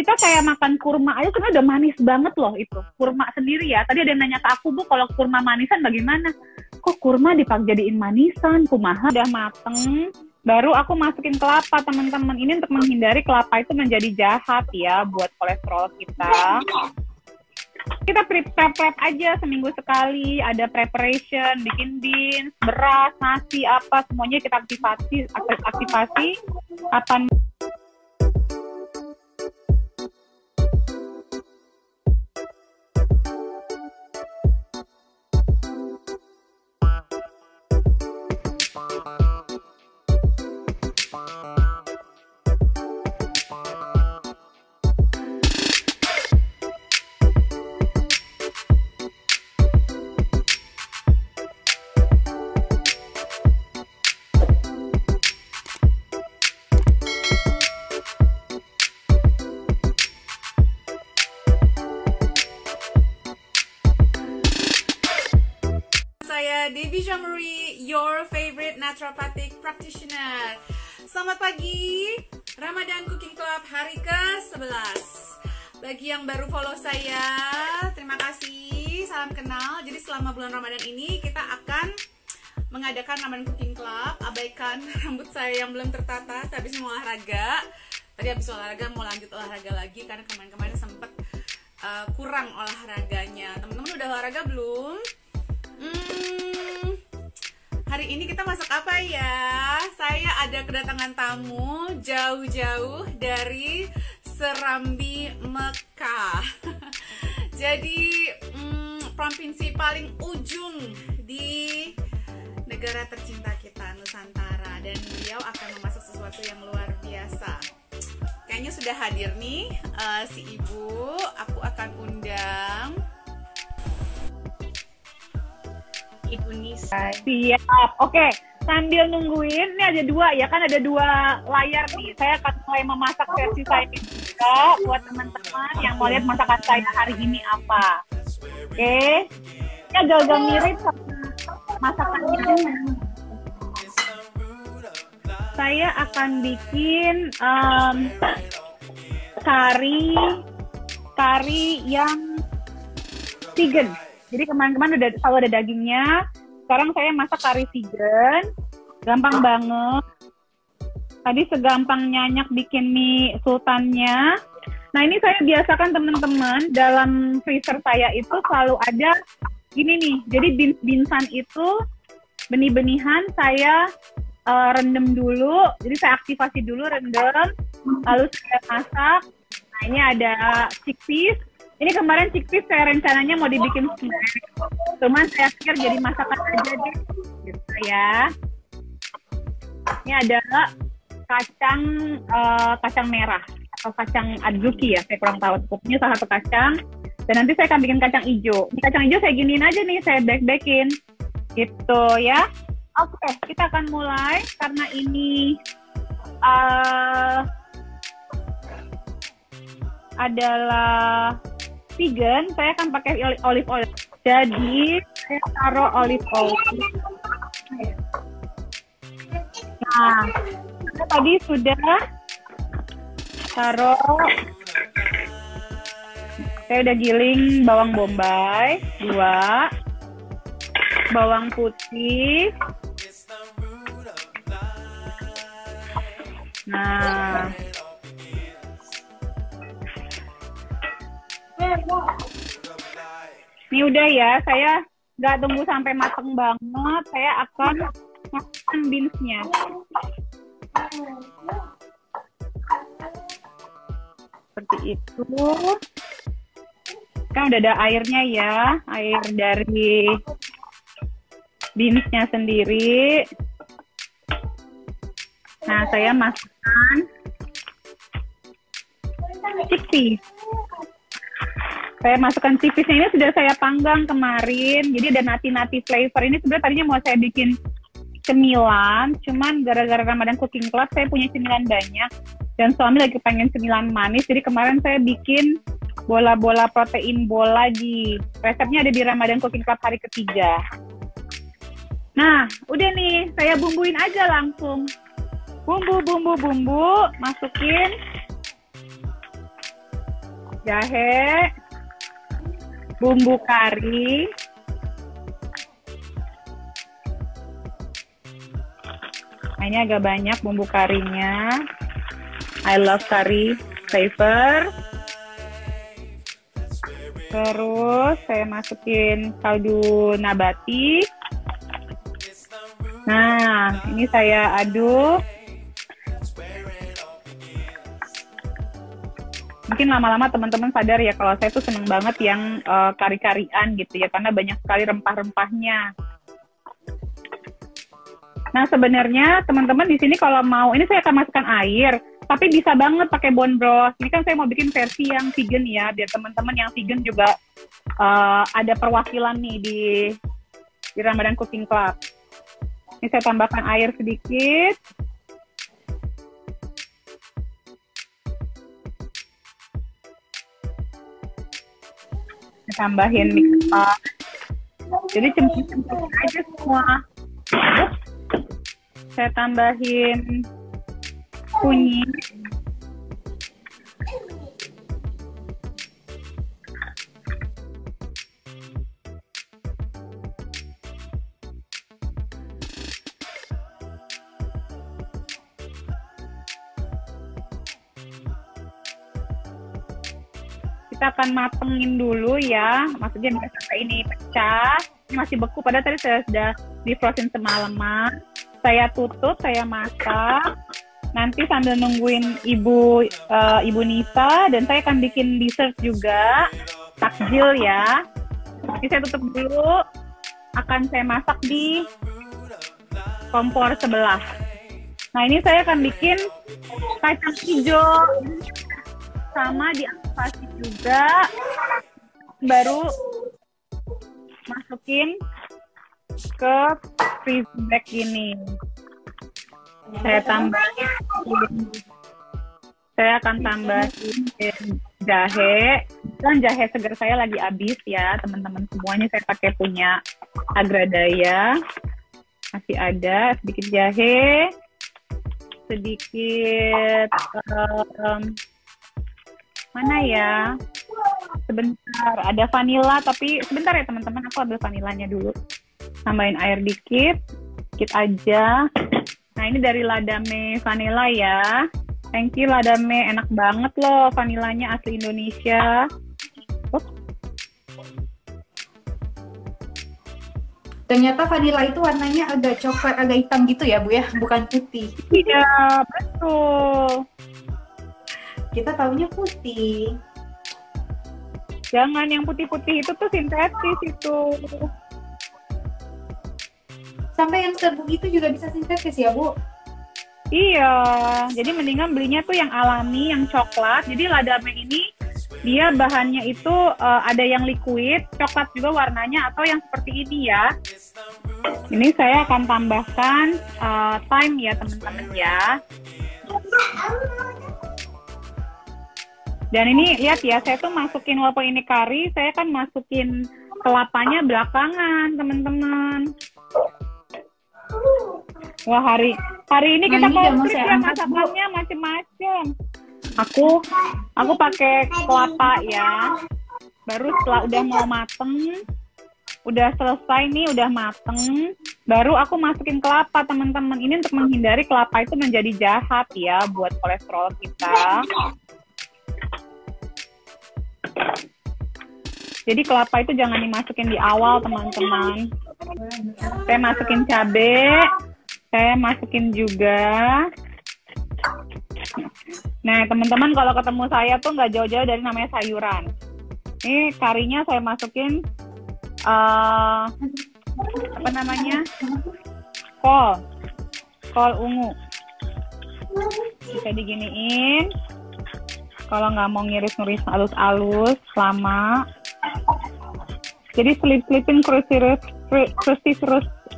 kita kayak makan kurma aja sebenarnya udah manis banget loh itu. Kurma sendiri ya. Tadi ada yang nanya ke aku, Bu, kalau kurma manisan bagaimana? Kok kurma jadiin manisan? Kumaha udah mateng. Baru aku masukin kelapa, teman-teman. Ini untuk menghindari kelapa itu menjadi jahat ya buat kolesterol kita. Kita prep aja seminggu sekali. Ada preparation, bikin beans, beras, nasi, apa. Semuanya kita aktifasi. Apa Saya Devi Jamuri, your favorite naturopathic practitioner. Selamat pagi, Ramadan Cooking Club hari ke-11. Bagi yang baru follow saya, terima kasih, salam kenal. Jadi selama bulan Ramadan ini kita akan mengadakan Ramadan Cooking Club. Abaikan rambut saya yang belum tertata, saya habis mau olahraga. Tadi habis olahraga mau lanjut olahraga lagi karena kemarin sempet kurang olahraganya. Teman-teman udah olahraga belum? Hari ini kita masak apa ya? Saya ada kedatangan tamu jauh-jauh dari Serambi, Mekah. Jadi provinsi paling ujung di negara tercinta kita, Nusantara. Dan beliau akan memasak sesuatu yang luar biasa. Kayaknya sudah hadir nih si ibu. Aku akan undang Ibu Nisa. Siap. Oke, sambil nungguin, ini ada dua ya, kan ada dua layar nih. Saya akan mulai memasak versi saya juga buat teman-teman yang mau lihat masakan saya hari ini apa. Oke, ini agak-agak mirip sama masakannya. Saya akan bikin kari yang vegan. Jadi kemarin-kemarin udah selalu ada dagingnya. Sekarang saya masak kari vegan. Gampang banget. Tadi segampang nyanyak bikin mie sultannya. Nah ini saya biasakan teman-teman, dalam freezer saya itu selalu ada gini nih. Jadi beans-beansan itu, benih-benihan saya rendam dulu. Jadi saya aktifasi dulu, rendam. Lalu saya masak. Nah ini ada chickpeas. Ini kemarin chickpeas saya rencananya mau dibikin snack, cuman saya pikir jadi masakan aja deh, gitu ya. Ini ada kacang merah atau kacang adzuki ya, saya kurang tahu. Pokoknya salah satu kacang. Dan nanti saya akan bikin kacang hijau. Ini kacang hijau saya giniin aja nih, saya bake-bakein, gitu ya. Oke, kita akan mulai karena ini adalah vegan, saya akan pakai olive oil. Jadi saya taruh olive oil. Nah, tadi sudah taruh. Saya udah giling bawang bombay 2, bawang putih. Nah, ini udah ya, saya nggak tunggu sampai mateng banget, saya akan masukkan beansnya. Seperti itu. Kan udah ada airnya ya, air dari beansnya sendiri. Nah, saya masukkan chickpeas. Saya masukkan chickpeasnya, ini sudah saya panggang kemarin, jadi ada nati-nati flavor. Ini sebenarnya tadinya mau saya bikin cemilan, cuman gara-gara Ramadan Cooking Club saya punya cemilan banyak, dan suami lagi pengen cemilan manis, jadi kemarin saya bikin bola-bola protein bowl lagi. Resepnya ada di Ramadan Cooking Club hari ketiga. Nah, udah nih, saya bumbuin aja langsung. Bumbu, masukin. jahe, bumbu kari, nah, ini agak banyak bumbu karinya. I love curry flavor. Terus saya masukin kaldu nabati. Nah, ini saya aduk. Mungkin lama-lama teman-teman sadar ya kalau saya tuh seneng banget yang kari-karian gitu ya, karena banyak sekali rempah-rempahnya. Nah, sebenarnya teman-teman di sini kalau mau, ini saya akan masukkan air, tapi bisa banget pakai bone broth. Ini kan saya mau bikin versi yang vegan ya, biar teman-teman yang vegan juga ada perwakilan nih di Ramadan Cooking Club. Ini saya tambahkan air sedikit. Saya tambahin mix up. Jadi cempur-cempur aja semua. Saya tambahin kunyit. Kita akan matengin dulu ya, maksudnya sampai ini pecah. Ini masih beku, padahal tadi saya sudah di frozen semalaman. Saya tutup, saya masak. Nanti sambil nungguin Ibu Nisa, dan saya akan bikin dessert juga, takjil ya. Ini saya tutup dulu. Akan saya masak di kompor sebelah. Nah, ini saya akan bikin kacang hijau sama diaktifasi juga. Baru masukin ke freezer bag gini. Saya akan tambahin jahe, dan jahe segar saya lagi habis ya teman-teman semuanya. Saya pakai punya Agradaya, masih ada sedikit jahe, sedikit mana ya, sebentar, ada vanila, tapi sebentar ya teman-teman, aku ambil vanilanya dulu. Tambahin air dikit aja. Nah, ini dari Ladame Vanilla ya. Thank you Ladame, enak banget loh vanilanya, asli Indonesia. Ternyata vanila itu warnanya agak coklat, agak hitam gitu ya Bu ya, bukan putih. Iya, betul. Kita taunya putih. Jangan, yang putih-putih itu tuh sintetis itu. Sampai yang serbuk itu juga bisa sintetis ya Bu? Iya, jadi mendingan belinya tuh yang alami, yang coklat. Jadi Ladame ini dia bahannya itu ada yang liquid, coklat juga warnanya, atau yang seperti ini ya. Ini saya akan tambahkan thyme ya teman-teman ya. Dan ini lihat ya, saya tuh masukin, walaupun ini kari, saya kan masukin kelapanya belakangan teman-teman. Wah, hari ini kita komplit ya masakannya macam-macam. Aku pakai kelapa ya. Baru setelah udah mau mateng, udah selesai nih, udah mateng, baru aku masukin kelapa teman-teman. Ini untuk menghindari kelapa itu menjadi jahat ya buat kolesterol kita. Jadi kelapa itu jangan dimasukin di awal teman-teman. Saya masukin cabai, saya masukin juga. Nah teman-teman, kalau ketemu saya tuh nggak jauh-jauh dari namanya sayuran. Ini karinya saya masukin apa namanya, kol ungu. Bisa diginiin. Kalau nggak mau ngiris-ngiris halus-halus lama. Jadi selip-selipin crusty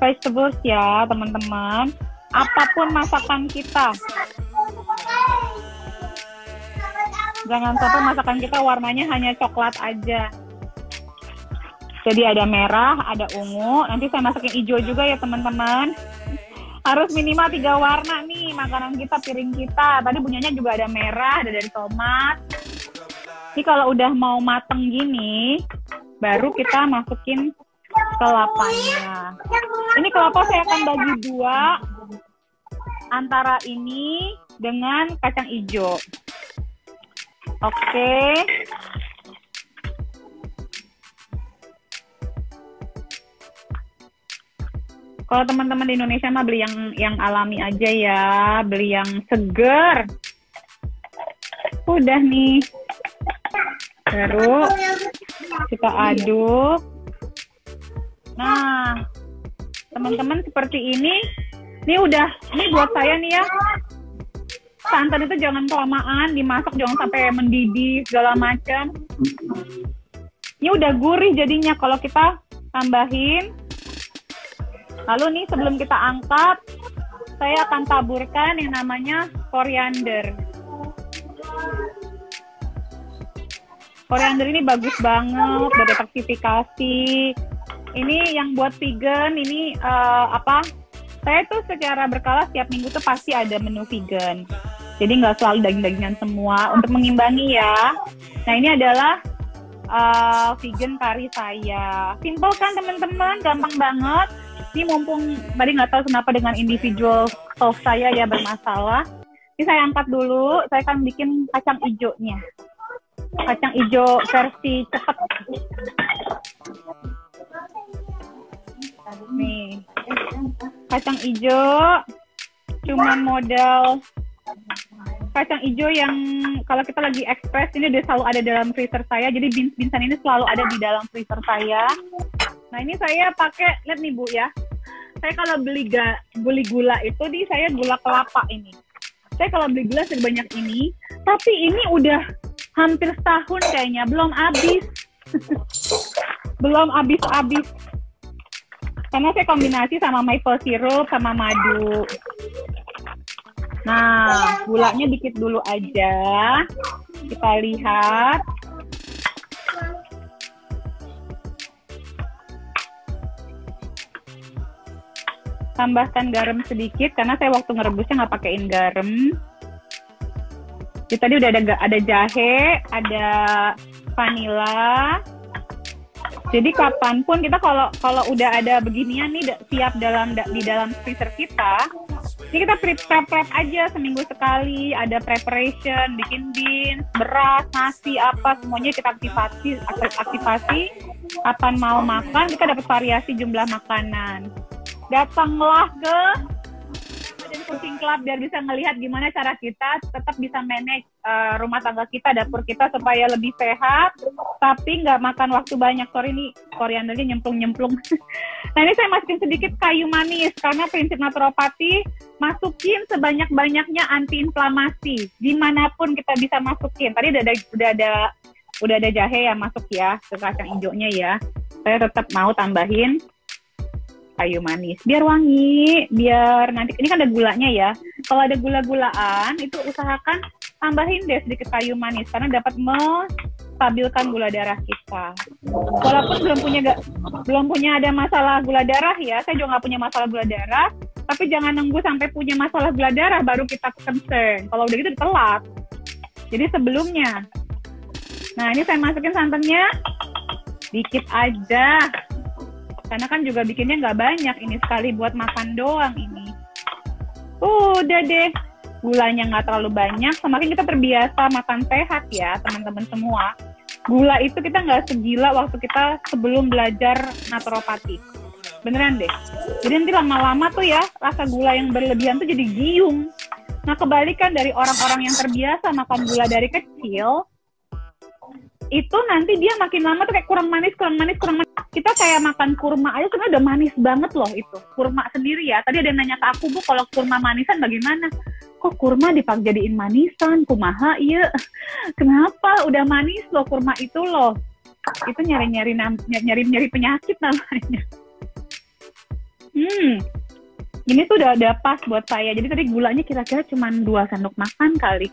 vegetables ya teman-teman. Apapun masakan kita. Jangan sampai masakan kita warnanya hanya coklat aja. Jadi ada merah, ada ungu. Nanti saya masukin hijau juga ya teman-teman. Harus minimal 3 warna nih makanan kita, piring kita. Tadi punyanya juga ada merah, ada dari tomat. Ini kalau udah mau mateng gini, baru kita masukin kelapanya. Ini kelapa saya akan bagi dua, antara ini dengan kacang hijau. Oke. Kalau teman-teman di Indonesia mah beli yang alami aja ya, beli yang seger. Udah nih. Baru kita aduk. Nah, teman-teman seperti ini buat saya nih ya. Santan itu jangan kelamaan dimasak, jangan sampai mendidih segala macam. Ini udah gurih jadinya kalau kita tambahin. Lalu nih sebelum kita angkat, saya akan taburkan yang namanya koriander. Koriander ini bagus banget, berdetoksifikasi. Ini yang buat vegan, ini saya tuh secara berkala setiap minggu tuh pasti ada menu vegan. Jadi nggak selalu daging-dagingan semua, untuk mengimbangi ya. Nah ini adalah vegan kari saya. Simple kan teman-teman, gampang banget. Ini mumpung tadi nggak tahu kenapa dengan individual stove saya ya bermasalah. Ini saya angkat dulu, saya akan bikin kacang hijaunya. Kacang hijau versi cepat. Nih, kacang hijau cuman modal kacang hijau yang kalau kita lagi ekspres ini udah selalu ada dalam freezer saya. Jadi beans-beansan ini selalu ada di dalam freezer saya. Nah ini saya pakai, lihat nih Bu ya. Saya kalau beli gula itu saya gula kelapa ini. Saya kalau beli gula sebanyak ini, tapi ini udah hampir setahun kayaknya, belum habis. Belum habis-habis. Karena saya kombinasi sama maple syrup sama madu. Nah, gulanya dikit dulu aja. Kita lihat. Tambahkan garam sedikit karena saya waktu ngerebusnya nggak pakein garam. Jadi tadi udah ada jahe, ada vanila. Jadi kapanpun kita kalau udah ada beginian nih siap di dalam freezer kita, ini kita prep aja seminggu sekali. Ada preparation, bikin beans, beras, nasi apa semuanya kita aktifasi. Kapan mau makan kita dapat variasi jumlah makanan. Datanglah ke Cooking Club biar bisa ngelihat gimana cara kita tetap bisa manage rumah tangga kita, dapur kita supaya lebih sehat, tapi nggak makan waktu banyak. Sorry nih, koriandernya nyemplung-nyemplung. Nah ini saya masukin sedikit kayu manis karena prinsip naturopati masukin sebanyak-banyaknya antiinflamasi. Dimanapun kita bisa masukin. Tadi udah ada jahe ya masuk ya ke kacang hijaunya ya. Saya tetap mau tambahin kayu manis biar wangi, biar nanti ini kan ada gulanya ya. Kalau ada gula-gulaan itu usahakan tambahin deh sedikit kayu manis karena dapat menstabilkan gula darah kita. Walaupun belum punya ada masalah gula darah ya, saya juga nggak punya masalah gula darah, tapi jangan nunggu sampai punya masalah gula darah baru kita concern. Kalau udah gitu telat. Jadi sebelumnya. Nah ini saya masukin santannya dikit aja. Karena kan juga bikinnya nggak banyak, ini sekali buat makan doang ini. Udah deh, gulanya nggak terlalu banyak, semakin kita terbiasa makan sehat ya teman-teman semua. Gula itu kita nggak segila waktu kita sebelum belajar naturopati. Beneran deh. Jadi nanti lama-lama tuh ya, rasa gula yang berlebihan tuh jadi giung. Nah kebalikan dari orang-orang yang terbiasa makan gula dari kecil, itu nanti dia makin lama tuh kayak kurang manis. Kita kayak makan kurma aja sebenarnya udah manis banget loh itu. Kurma sendiri ya. Tadi ada yang nanya ke aku, Bu, kalau kurma manisan bagaimana? Kok kurma jadiin manisan? Kumaha iya. Kenapa? Udah manis loh kurma itu loh. Itu nyari penyakit namanya. Ini tuh udah pas buat saya. Jadi tadi gulanya kira-kira cuma 2 sendok makan kali.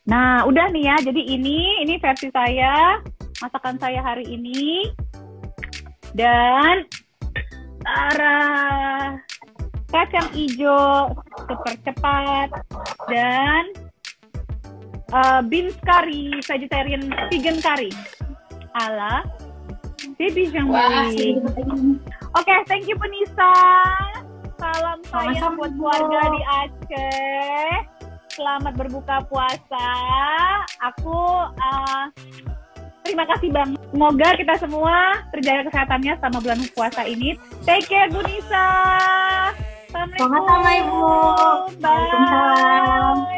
Nah, udah nih ya. Jadi ini versi saya, masakan saya hari ini. Dan kacang hijau super cepat dan beans curry, vegetarian vegan curry ala Debbie Jean-Marie. Oke, thank you Punisa. Salam sayang buat keluarga di Aceh. Selamat berbuka puasa. Aku terima kasih banget. Semoga kita semua terjaga kesehatannya selama bulan puasa ini. Take care Bu Nisa. Assalamualaikum. Sama-sama Ibu. Bye.